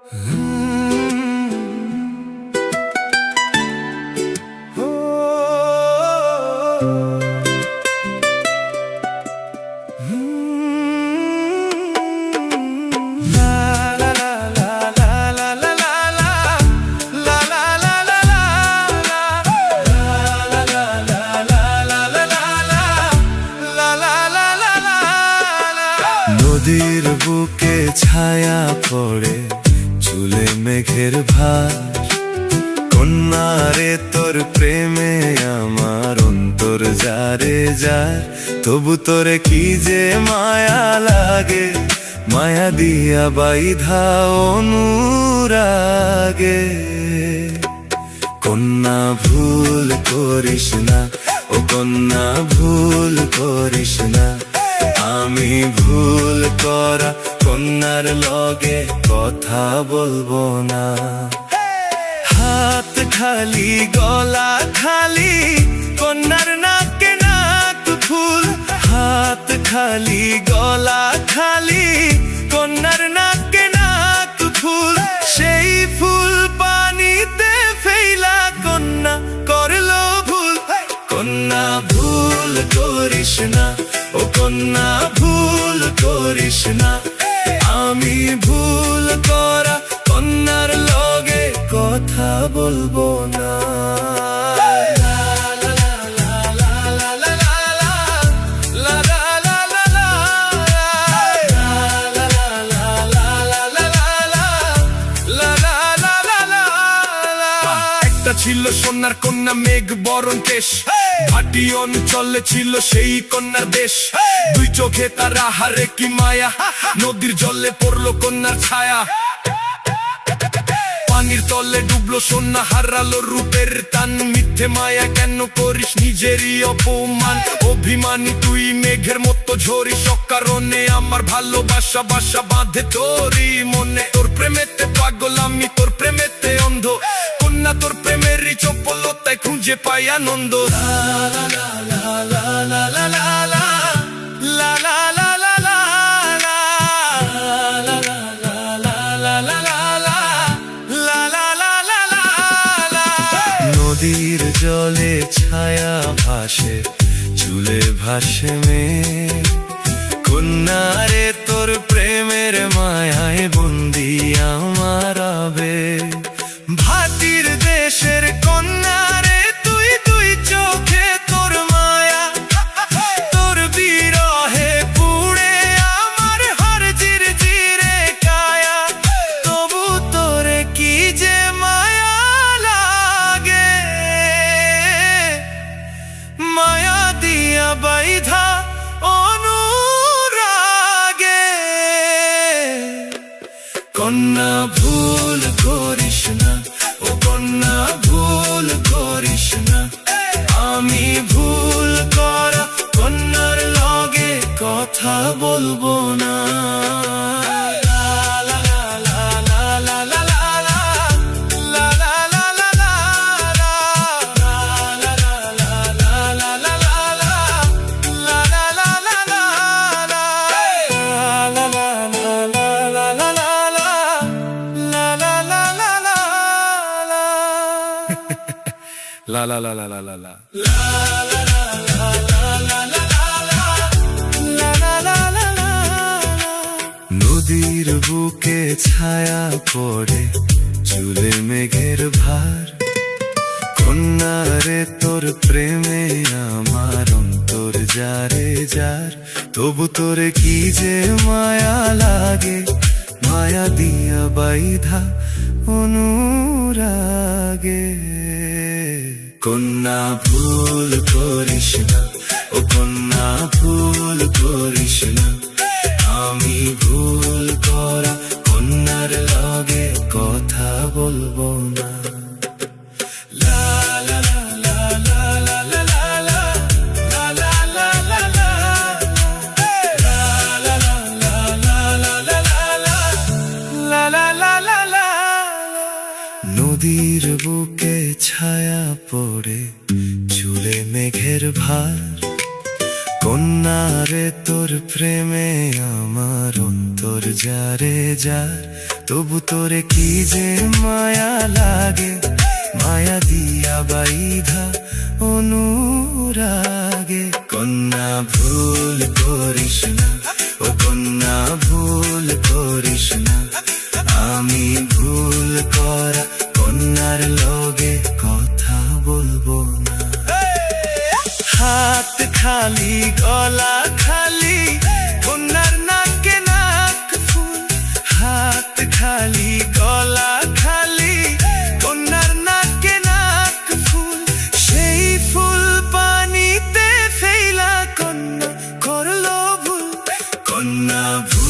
নদীর বুকে ছায়া পড়ে চুলে মেঘের ভার, কন্যারে তোর প্রেমে আমার অন্তর যারে যার, তবু তোরে কি যে মায়া লাগে, মায়া দিয়া বাইধা অনুরাগে। কন্যা ভুল করিস না, ও কন্যা ভুল করিস না, আমি ভুল করা কন্যার লগে কথা বলবো না। হাত খালি গলা খালি কন্যার নাকে নাক ফুল, হাত খালি গলা খালি কন্যার নাকে নাক ফুল, সেই ফুল পানিতে ফেলা কন্যা করলো ভুল। কন্যা ভুল করিস না, ও কন্যা ভুল করিস না, আমি ভুল করা কন্যার লগে কথা বলবো না। ছিল সোনার কন্যা মেঘ বরণ কেশ, ভাটি অঞ্চলে ছিল সেই কন্যার দেশ। দুই চোখে তার আহারে কি মায়া, নদীর জলে পড়লো কন্যার ছায়া। পানির তলে ডুবলো সোনা, হারালো রূপের টান, মিথ্যে মায়া কেন করিস নিজেরই অপমান। অভিমানী তুই মেঘের মতো ঝরিস, অকারণে আমার ভালোবাসা বাসা বাঁধে তোরই মনে। তোর প্রেমেতে পাগল আমি, তোর প্রেমেতে অন্ধ, কন্যা তোর প্রেমেরই চপলতায় খুঁজে পাই আনন্দ। নদীর জলে ছায়া ভাসে, চুলে ভাসে মেঘ, কন্যারে তোর প্রেমের মায়ায় বন্দি আমার আবেগ। ভাটির দেশের কন্যারে তুই, দুই চোখে তোর মায়া, তোর বিরহে পুড়ে আমার হার জির জিরে কায়া, তবু তোরে কি যে মায়া লাগে, মায়া দিয়া বাইধা অনুরাগে। কন্যা ভুল করিস না, ও কন্যা ভুল করিস না, আমি ভুল করা কন্যার লগে কথা বলবো না। La la la la la la la. নদীর বুকে ছায়া পড়ে চুলে মেঘের ভার, কন্যারে তোর প্রেমে আমার অন্তর যারে যার, তবু তোরে কি যে মায়া লাগে, মায়া দিয়া বাইধা অনুরাগে। কন্যা ভুল করিস না, ও কন্যা ভুল করিস না, আমি ভুল করা কন্যার লগে কথা বলবো না। নদীর বুকে ছায়া পড়ে চুলে মেঘের ভার, কন্যা রে তোর প্রেমে আমার অন্তর যারে যার, তবু তোরে কি যে মায়া লাগে, মায়া দিয়া বাইধা অনুরাগে। কন্যা ভুল করিস না, ও কন্যা ভুল করিস না, আমি ভুল করা কন্যার লগে কথা বলবো না। হাত খালি গলা খালি, কন্যার নাকে নাক ফুল। হাত খালি গলা খালি, কন্যার নাকে নাক ফুল। সেই ফুল পানিতে ফেলা কন্যা করলো ভুল। কন্যা ভুল